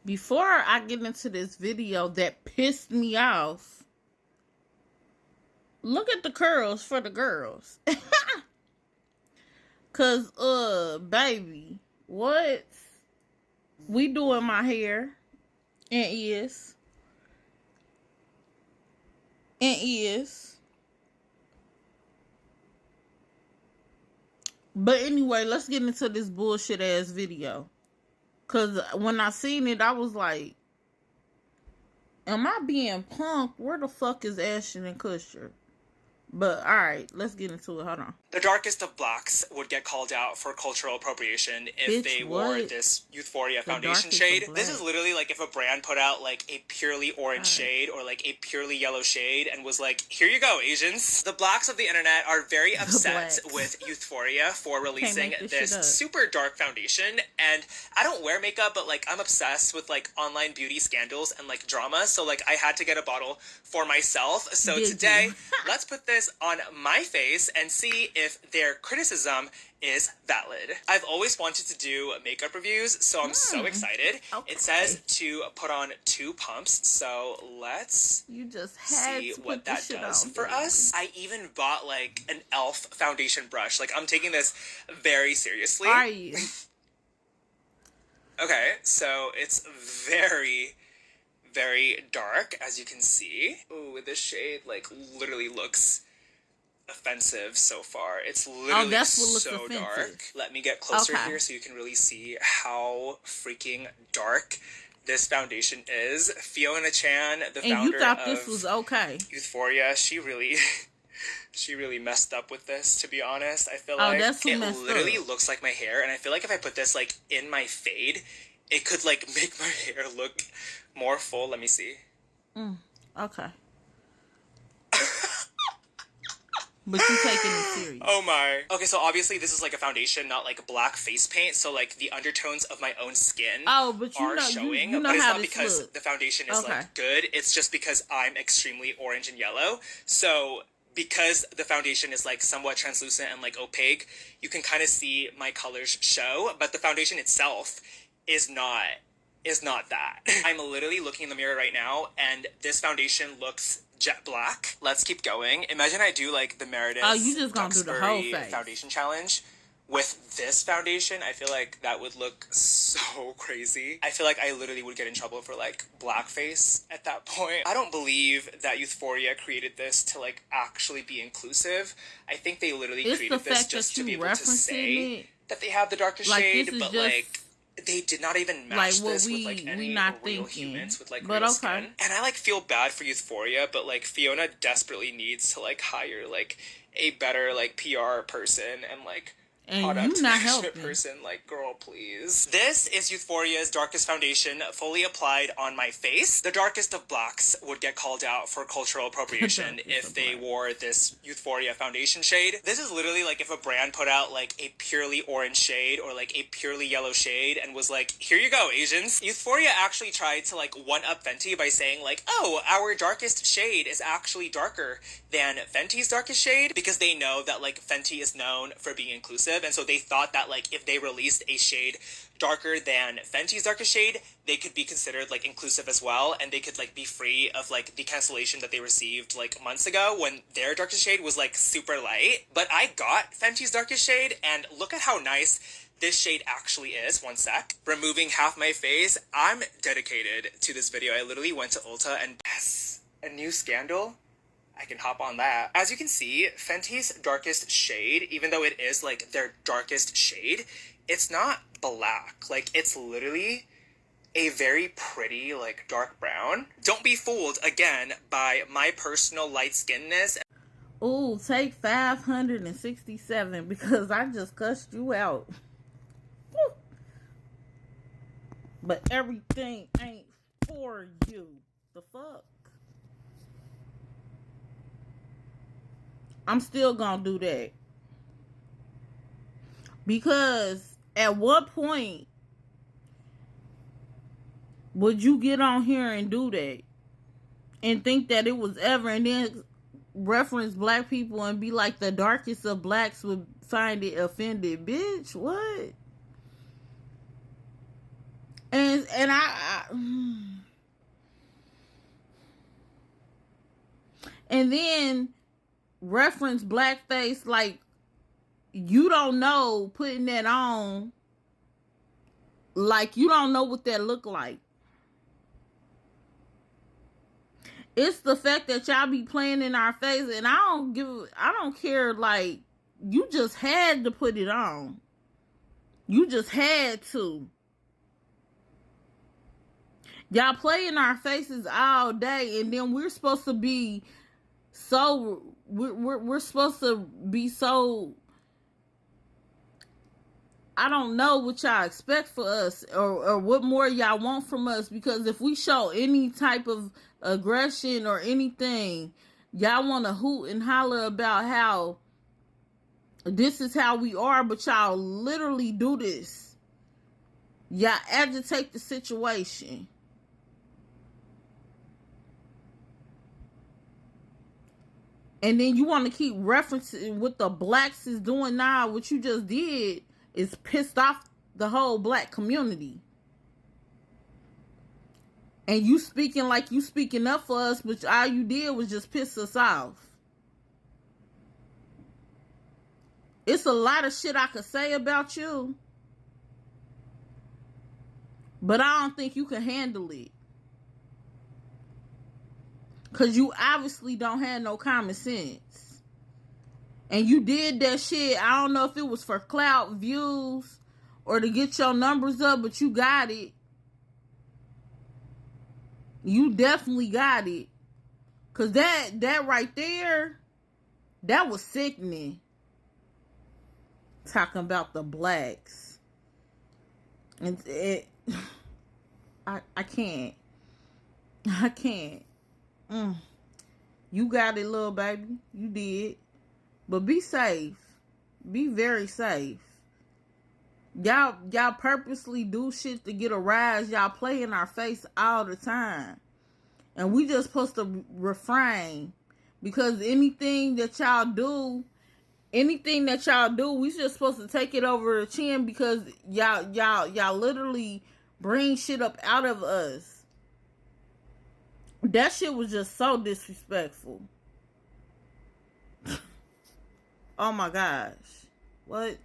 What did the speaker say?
Before I get into this video that pissed me off, look at the curls for the girls. Cause, baby, what? We doing my hair and ears. But anyway, let's get into this bullshit ass video. Cause when I seen it, I was like, am I being punked? Where the fuck is Ashton and Kutcher? But alright, let's get into it. Hold on. The darkest of blacks would get called out for cultural appropriation if they wore this Youthforia foundation shade. This is literally like if a brand put out like a purely orange shade or like a purely yellow shade and was like, here you go, Asians. The blacks of the internet are very upset with Youthforia for releasing this super dark foundation. And I don't wear makeup, but like I'm obsessed with like online beauty scandals and like drama. So like I had to get a bottle for myself. So today, let's put this on my face and see if their criticism is valid. I've always wanted to do makeup reviews, so I'm so excited. Okay. It says to put on 2 pumps, so let's see what that does for us. I even bought like an e.l.f. foundation brush. Like I'm taking this very seriously. Are you? Okay, so it's very dark, as you can see. Ooh, this shade like literally looks offensive so far. It's literally so dark. Let me get closer here so you can really see how freaking dark this foundation is. Fiona Chan, the founder you thought of this was okay. Youthforia, she really messed up with this, to be honest. I feel like it literally looks like my hair, and I feel like if I put this like in my fade, it could like make my hair look more full. Let me see. Okay. But you taking it serious. Oh my. Okay, so obviously this is like a foundation, not like black face paint. So like the undertones of my own skin are showing. You know but it's how not because the foundation is like good. It's just because I'm extremely orange and yellow. So because the foundation is like somewhat translucent and like opaque, you can kind of see my colors show. But the foundation itself is not that. I'm literally looking in the mirror right now, and this foundation looks jet black. Let's keep going. Imagine I do like the Meredith you just gonna do the whole face foundation challenge with this foundation. I feel like that would look so crazy. I feel like I literally would get in trouble for like blackface at that point. I don't believe that Youthforia created this to like actually be inclusive. I think they literally created this just to be able to say that they have the darkest shade, but like they did not even match this with like any real humans with like real skin. And I like feel bad for Youthforia, but like Fiona desperately needs to like hire like a better like PR person and like product management person. Like, girl, please. This is Youthforia's darkest foundation, fully applied on my face. The darkest of blacks would get called out for cultural appropriation if they wore this Youthforia foundation shade. This is literally like if a brand put out like a purely orange shade or like a purely yellow shade and was like, here you go, Asians. Youthforia actually tried to like one-up Fenty by saying like, oh, our darkest shade is actually darker than Fenty's darkest shade, because they know that like Fenty is known for being inclusive. And so they thought that like if they released a shade darker than Fenty's darkest shade, they could be considered like inclusive as well, and they could like be free of like the cancellation that they received like months ago when their darkest shade was like super light. But I got Fenty's darkest shade, and look at how nice this shade actually is. One sec. Removing half my face. I'm dedicated to this video. I literally went to Ulta and yes, a new scandal. I can hop on that. As you can see, Fenty's darkest shade, even though it is like their darkest shade, it's not black. Like, it's literally a very pretty like dark brown. Don't be fooled again by my personal light skinness. Ooh, take 567 because I just cussed you out. Woo. But everything ain't for you. The fuck? I'm still gonna do that. Because at what point would you get on here and do that? And think that it was ever, and then reference black people and be like the darkest of blacks would find it offended? Bitch, what? And I And then reference blackface like you don't know putting that on, like you don't know what that look like. It's the fact that y'all be playing in our face, and I don't care, like, you just had to put it on. You just had to. Y'all play in our faces all day, and then we're supposed to be so, we're supposed to be so, I don't know what y'all expect for us, or what more y'all want from us, because if we show any type of aggression or anything, y'all want to hoot and holler about how this is how we are, but y'all literally do this. Y'all agitate the situation. And then you want to keep referencing what the blacks is doing now. What you just did is pissed off the whole black community. And you speaking like you speaking up for us, but all you did was just piss us off. It's a lot of shit I could say about you, but I don't think you can handle it. Because you obviously don't have no common sense. And you did that shit, I don't know if it was for clout, views, or to get your numbers up, but you got it. You definitely got it. Because that right there, that was sickening. Talking about the blacks. And I can't. I can't. You got it, little baby. You did. But be safe. Be very safe. Y'all purposely do shit to get a rise. Y'all play in our face all the time. And we just supposed to refrain. Because anything that y'all do, we just supposed to take it over the chin, because y'all literally bring shit up out of us. That shit was just so disrespectful. Oh my gosh. What?